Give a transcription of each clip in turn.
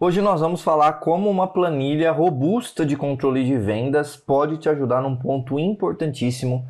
Hoje nós vamos falar como uma planilha robusta de controle de vendas pode te ajudar num ponto importantíssimo,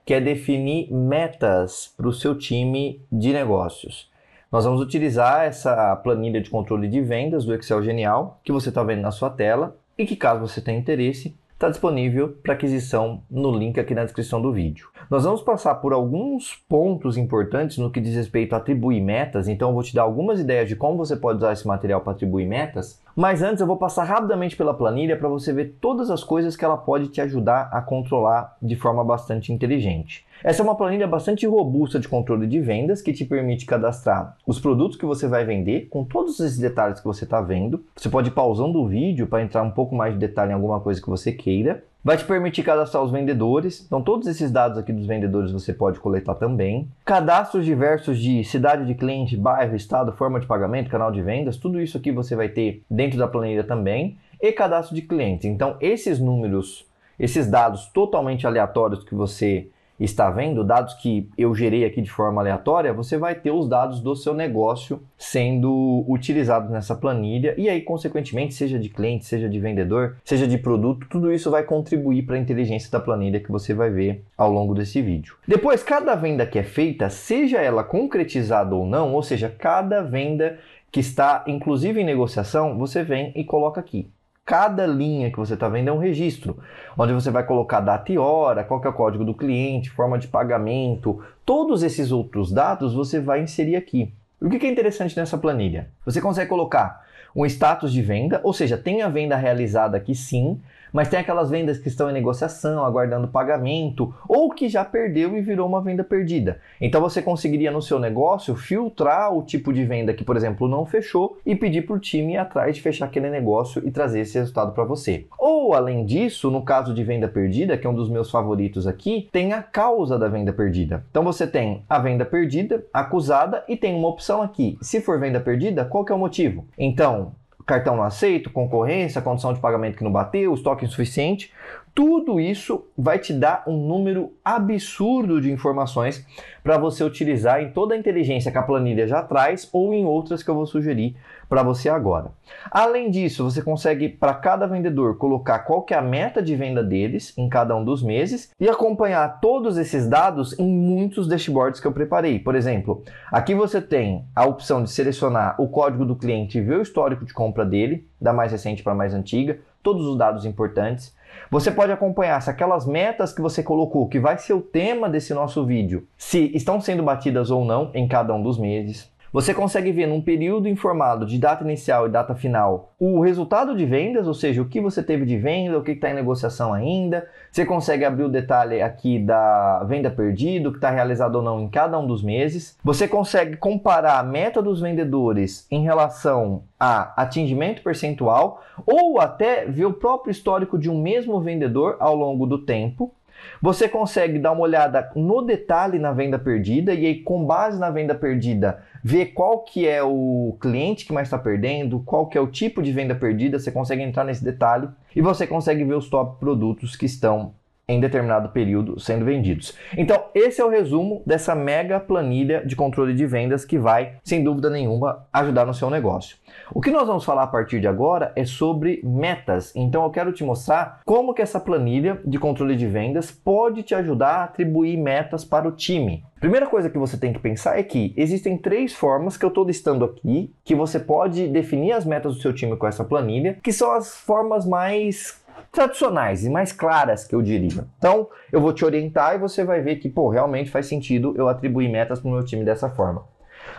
que é definir metas para o seu time de negócios. Nós vamos utilizar essa planilha de controle de vendas do Excel Genial, que você está vendo na sua tela, e que caso você tenha interesse, está disponível para aquisição no link aqui na descrição do vídeo. Nós vamos passar por alguns pontos importantes no que diz respeito a atribuir metas, então eu vou te dar algumas ideias de como você pode usar esse material para atribuir metas, mas antes eu vou passar rapidamente pela planilha para você ver todas as coisas que ela pode te ajudar a controlar de forma bastante inteligente. Essa é uma planilha bastante robusta de controle de vendas que te permite cadastrar os produtos que você vai vender com todos esses detalhes que você está vendo. Você pode ir pausando o vídeo para entrar um pouco mais de detalhe em alguma coisa que você queira. Vai te permitir cadastrar os vendedores, então todos esses dados aqui dos vendedores você pode coletar também. Cadastros diversos de cidade de cliente, bairro, estado, forma de pagamento, canal de vendas, tudo isso aqui você vai ter dentro da planilha também. E cadastro de clientes, então esses números, esses dados totalmente aleatórios que você está vendo, dados que eu gerei aqui de forma aleatória, você vai ter os dados do seu negócio sendo utilizados nessa planilha e aí, consequentemente, seja de cliente, seja de vendedor, seja de produto, tudo isso vai contribuir para a inteligência da planilha que você vai ver ao longo desse vídeo. Depois, cada venda que é feita, seja ela concretizada ou não, ou seja, cada venda que está inclusive em negociação, você vem e coloca aqui. Cada linha que você está vendo é um registro, onde você vai colocar data e hora, qual que é o código do cliente, forma de pagamento, todos esses outros dados você vai inserir aqui. O que é interessante nessa planilha? Você consegue colocar um status de venda, ou seja, tem a venda realizada aqui sim, mas tem aquelas vendas que estão em negociação, aguardando pagamento, ou que já perdeu e virou uma venda perdida. Então você conseguiria no seu negócio filtrar o tipo de venda que, por exemplo, não fechou e pedir para o time ir atrás de fechar aquele negócio e trazer esse resultado para você. Ou, além disso, no caso de venda perdida, que é um dos meus favoritos aqui, tem a causa da venda perdida. Então você tem a venda perdida, acusada, e tem uma opção aqui. Se for venda perdida, qual que é o motivo? Então, cartão não aceito, concorrência, condição de pagamento que não bateu, estoque insuficiente, tudo isso vai te dar um número absurdo de informações para você utilizar em toda a inteligência que a planilha já traz ou em outras que eu vou sugerir para você agora. Além disso, você consegue para cada vendedor colocar qual que é a meta de venda deles em cada um dos meses e acompanhar todos esses dados em muitos dashboards que eu preparei. Por exemplo, aqui você tem a opção de selecionar o código do cliente e ver o histórico de compra dele, da mais recente para a mais antiga, todos os dados importantes. Você pode acompanhar se aquelas metas que você colocou, que vai ser o tema desse nosso vídeo, se estão sendo batidas ou não em cada um dos meses. Você consegue ver num período informado de data inicial e data final o resultado de vendas, ou seja, o que você teve de venda, o que está em negociação ainda. Você consegue abrir o detalhe aqui da venda perdida, o que está realizado ou não em cada um dos meses. Você consegue comparar a meta dos vendedores em relação a atingimento percentual ou até ver o próprio histórico de um mesmo vendedor ao longo do tempo. Você consegue dar uma olhada no detalhe na venda perdida e aí, com base na venda perdida, ver qual que é o cliente que mais está perdendo, qual que é o tipo de venda perdida, você consegue entrar nesse detalhe e você consegue ver os top produtos que estão em determinado período sendo vendidos. Então, esse é o resumo dessa mega planilha de controle de vendas que vai, sem dúvida nenhuma, ajudar no seu negócio. O que nós vamos falar a partir de agora é sobre metas. Então, eu quero te mostrar como que essa planilha de controle de vendas pode te ajudar a atribuir metas para o time. Primeira coisa que você tem que pensar é que existem 3 formas que eu estou listando aqui, que você pode definir as metas do seu time com essa planilha, que são as formas mais tradicionais e mais claras, que eu diria. Então, eu vou te orientar e você vai ver que, realmente faz sentido eu atribuir metas para o meu time dessa forma.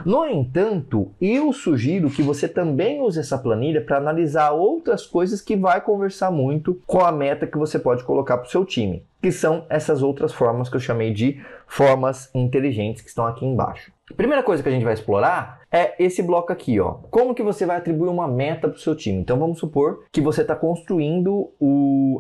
No entanto, eu sugiro que você também use essa planilha para analisar outras coisas que vai conversar muito com a meta que você pode colocar para o seu time, que são essas outras formas que eu chamei de formas inteligentes que estão aqui embaixo. A primeira coisa que a gente vai explorar é esse bloco aqui, ó. Como que você vai atribuir uma meta para o seu time? Então vamos supor que você está construindo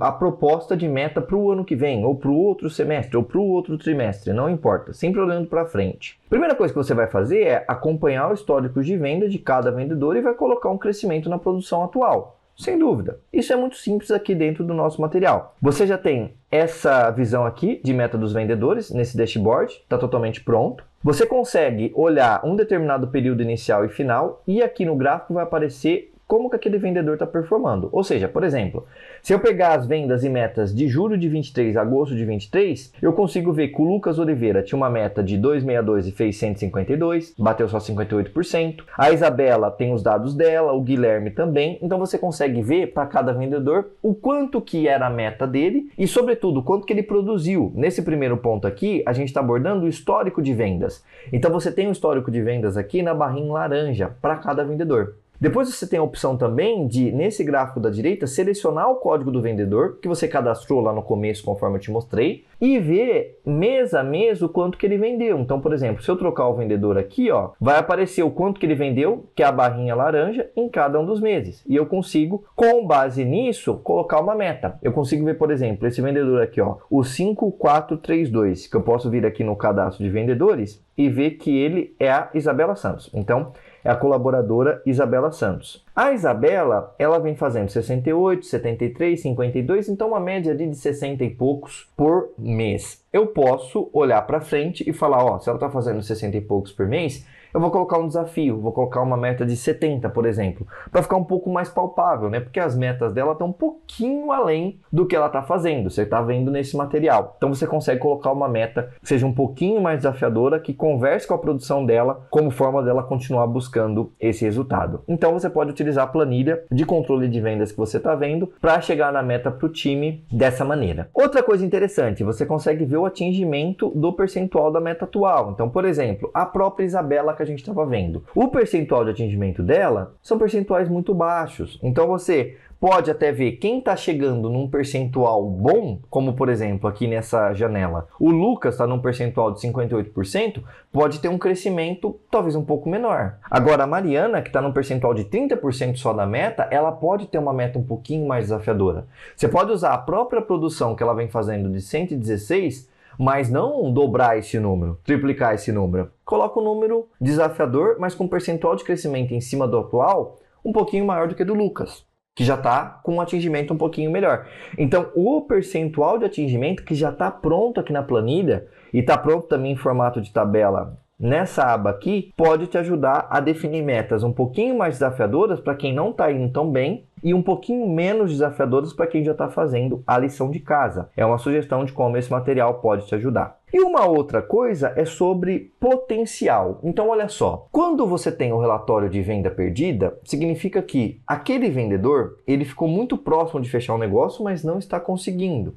a proposta de meta para o ano que vem, ou para o outro semestre, ou para o outro trimestre, não importa, sempre olhando para frente. A primeira coisa que você vai fazer é acompanhar o histórico de venda de cada vendedor e vai colocar um crescimento na produção atual. Sem dúvida. Isso é muito simples aqui dentro do nosso material. Você já tem essa visão aqui de meta dos vendedores nesse dashboard, está totalmente pronto. Você consegue olhar um determinado período inicial e final e aqui no gráfico vai aparecer como que aquele vendedor está performando. Ou seja, por exemplo, se eu pegar as vendas e metas de julho de 23 a agosto de 23, eu consigo ver que o Lucas Oliveira tinha uma meta de 262 e fez 152, bateu só 58%. A Isabela tem os dados dela, o Guilherme também. Então você consegue ver para cada vendedor o quanto que era a meta dele e, sobretudo, o quanto que ele produziu. Nesse primeiro ponto aqui, a gente está abordando o histórico de vendas. Então você tem o histórico de vendas aqui na barrinha laranja para cada vendedor. Depois você tem a opção também de, nesse gráfico da direita, selecionar o código do vendedor que você cadastrou lá no começo, conforme eu te mostrei, e ver mês a mês o quanto que ele vendeu. Então, por exemplo, se eu trocar o vendedor aqui, ó, vai aparecer o quanto que ele vendeu, que é a barrinha laranja, em cada um dos meses. E eu consigo, com base nisso, colocar uma meta. Eu consigo ver, por exemplo, esse vendedor aqui, ó, o 5432, que eu posso vir aqui no cadastro de vendedores e ver que ele é a Isabela Santos. Então, é a colaboradora Isabela Santos. A Isabela, ela vem fazendo 68, 73, 52, então uma média ali de 60 e poucos por mês. Eu posso olhar para frente e falar, ó, se ela está fazendo 60 e poucos por mês, eu vou colocar um desafio, vou colocar uma meta de 70, por exemplo, para ficar um pouco mais palpável, né? Porque as metas dela estão um pouquinho além do que ela está fazendo, você está vendo nesse material. Então você consegue colocar uma meta que seja um pouquinho mais desafiadora, que converse com a produção dela, como forma dela continuar buscando esse resultado. Então você pode utilizar a planilha de controle de vendas que você está vendo para chegar na meta para o time dessa maneira. Outra coisa interessante, você consegue ver o atingimento do percentual da meta atual. Então, por exemplo, a própria Isabela que a gente estava vendo. O percentual de atingimento dela são percentuais muito baixos. Então você pode até ver quem está chegando num percentual bom, como por exemplo aqui nessa janela. O Lucas está num percentual de 58%, pode ter um crescimento talvez um pouco menor. Agora a Mariana, que está num percentual de 30% só da meta, ela pode ter uma meta um pouquinho mais desafiadora. Você pode usar a própria produção que ela vem fazendo de 116, mas não dobrar esse número, triplicar esse número. Coloca um número desafiador, mas com percentual de crescimento em cima do atual um pouquinho maior do que do Lucas, que já está com um atingimento um pouquinho melhor. Então, o percentual de atingimento que já está pronto aqui na planilha e está pronto também em formato de tabela nessa aba aqui, pode te ajudar a definir metas um pouquinho mais desafiadoras para quem não está indo tão bem e um pouquinho menos desafiadoras para quem já está fazendo a lição de casa. É uma sugestão de como esse material pode te ajudar. E uma outra coisa é sobre potencial. Então, olha só, quando você tem o relatório de venda perdida, significa que aquele vendedor, ele ficou muito próximo de fechar o negócio, mas não está conseguindo.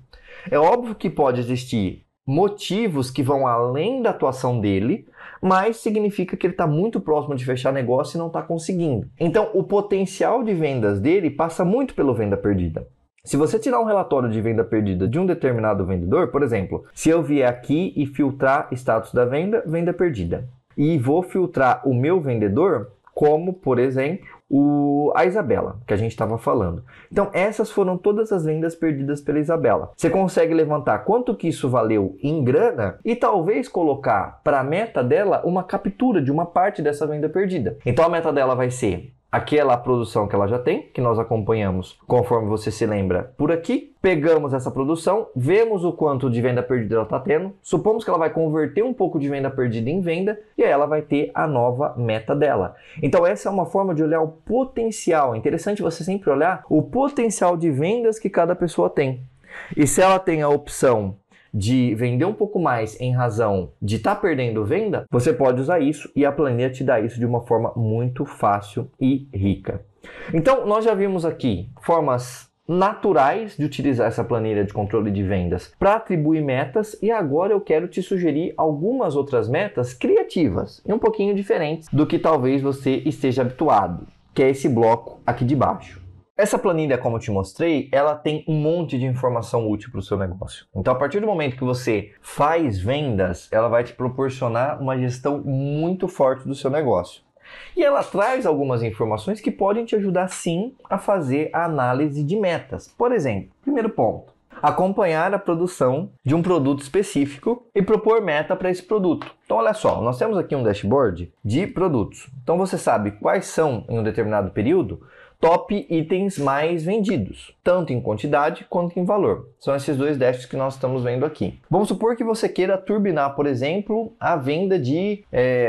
É óbvio que pode existir motivos que vão além da atuação dele, mas significa que ele está muito próximo de fechar negócio e não está conseguindo. Então, o potencial de vendas dele passa muito pela venda perdida. Se você tirar um relatório de venda perdida de um determinado vendedor, por exemplo, se eu vier aqui e filtrar status da venda, venda perdida, e vou filtrar o meu vendedor, como, por exemplo, a Isabela, que a gente estava falando. Então, essas foram todas as vendas perdidas pela Isabela. Você consegue levantar quanto que isso valeu em grana e talvez colocar para a meta dela uma captura de uma parte dessa venda perdida. Então, a meta dela vai ser aquela produção que ela já tem, que nós acompanhamos, conforme você se lembra, por aqui. Pegamos essa produção, vemos o quanto de venda perdida ela está tendo, supomos que ela vai converter um pouco de venda perdida em venda e aí ela vai ter a nova meta dela. Então essa é uma forma de olhar o potencial. É interessante você sempre olhar o potencial de vendas que cada pessoa tem. E se ela tem a opção de vender um pouco mais em razão de estar perdendo venda, você pode usar isso e a planilha te dá isso de uma forma muito fácil e rica. Então, nós já vimos aqui formas naturais de utilizar essa planilha de controle de vendas para atribuir metas e agora eu quero te sugerir algumas outras metas criativas e um pouquinho diferentes do que talvez você esteja habituado, que é esse bloco aqui de baixo. Essa planilha, como eu te mostrei, ela tem um monte de informação útil para o seu negócio. Então, a partir do momento que você faz vendas, ela vai te proporcionar uma gestão muito forte do seu negócio. E ela traz algumas informações que podem te ajudar, sim, a fazer a análise de metas. Por exemplo, primeiro ponto, acompanhar a produção de um produto específico e propor meta para esse produto. Então, olha só, nós temos aqui um dashboard de produtos. Então, você sabe quais são, em um determinado período, top itens mais vendidos, tanto em quantidade quanto em valor. São esses dois dashes que nós estamos vendo aqui. Vamos supor que você queira turbinar, por exemplo, a venda de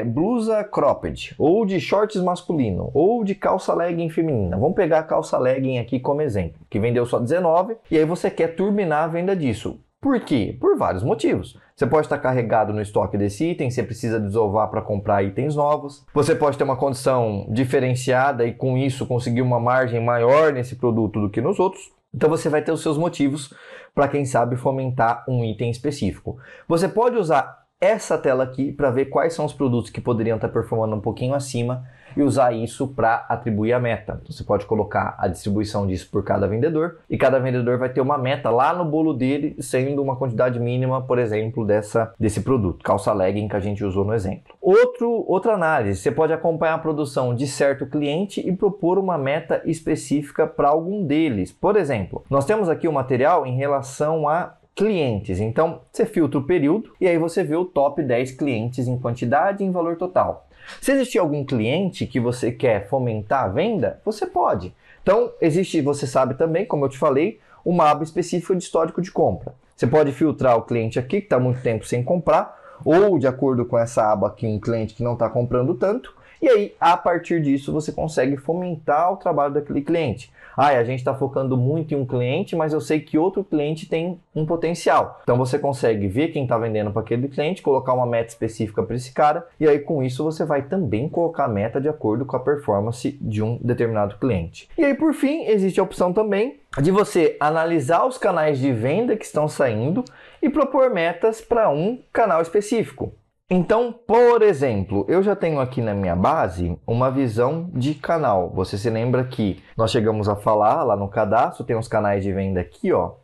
blusa cropped, ou de shorts masculino, ou de calça legging feminina. Vamos pegar a calça legging aqui como exemplo, que vendeu só 19, e aí você quer turbinar a venda disso. Por quê? Por vários motivos. Você pode estar carregado no estoque desse item, você precisa desovar para comprar itens novos. Você pode ter uma condição diferenciada e com isso conseguir uma margem maior nesse produto do que nos outros. Então você vai ter os seus motivos para, quem sabe, fomentar um item específico. Você pode usar essa tela aqui para ver quais são os produtos que poderiam estar performando um pouquinho acima e usar isso para atribuir a meta. Então, você pode colocar a distribuição disso por cada vendedor e cada vendedor vai ter uma meta lá no bolo dele, sendo uma quantidade mínima, por exemplo, desse produto, calça legging que a gente usou no exemplo. Outra análise, você pode acompanhar a produção de certo cliente e propor uma meta específica para algum deles. Por exemplo, nós temos aqui o material em relação a clientes, então você filtra o período e aí você vê o top 10 clientes em quantidade e em valor total. Se existir algum cliente que você quer fomentar a venda, você pode. Então, existe, você sabe também, como eu te falei, uma aba específica de histórico de compra. Você pode filtrar o cliente aqui que está muito tempo sem comprar, ou de acordo com essa aba aqui, um cliente que não está comprando tanto, e aí, a partir disso, você consegue fomentar o trabalho daquele cliente. A gente está focando muito em um cliente, mas eu sei que outro cliente tem um potencial. Então, você consegue ver quem está vendendo para aquele cliente, colocar uma meta específica para esse cara, e aí, com isso, você vai também colocar a meta de acordo com a performance de um determinado cliente. E aí, por fim, existe a opção também de você analisar os canais de venda que estão saindo e propor metas para um canal específico. Então, por exemplo, eu já tenho aqui na minha base uma visão de canal. Você se lembra que nós chegamos a falar lá no cadastro, tem os canais de venda aqui, ó.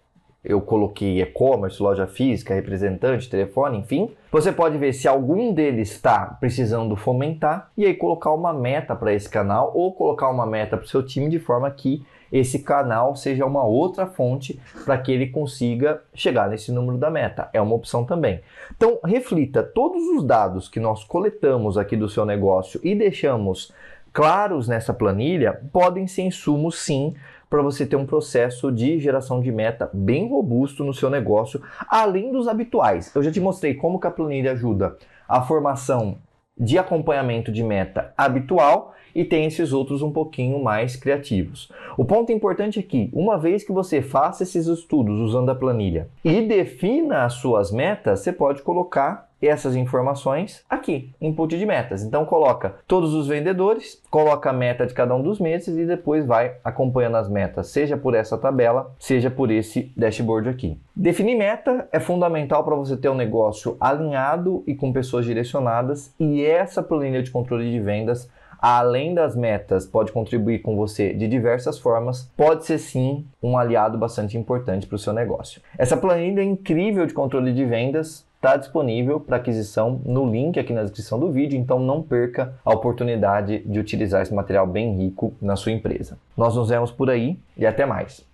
Eu coloquei e-commerce, loja física, representante, telefone, enfim. Você pode ver se algum deles está precisando fomentar e aí colocar uma meta para esse canal ou colocar uma meta para o seu time de forma que esse canal seja uma outra fonte para que ele consiga chegar nesse número da meta. É uma opção também. Então, reflita todos os dados que nós coletamos aqui do seu negócio e deixamos claros nessa planilha, podem ser insumos sim para você ter um processo de geração de meta bem robusto no seu negócio, além dos habituais. Eu já te mostrei como que a planilha ajuda a formação de acompanhamento de meta habitual e tem esses outros um pouquinho mais criativos. O ponto importante é que, uma vez que você faça esses estudos usando a planilha e defina as suas metas, você pode colocar essas informações aqui, input de metas. Então coloca todos os vendedores, coloca a meta de cada um dos meses e depois vai acompanhando as metas, seja por essa tabela, seja por esse dashboard aqui. Definir meta é fundamental para você ter um negócio alinhado e com pessoas direcionadas, e essa planilha de controle de vendas, além das metas, pode contribuir com você de diversas formas, pode ser sim um aliado bastante importante para o seu negócio. Essa planilha incrível de controle de vendas está disponível para aquisição no link aqui na descrição do vídeo, então não perca a oportunidade de utilizar esse material bem rico na sua empresa. Nós nos vemos por aí e até mais!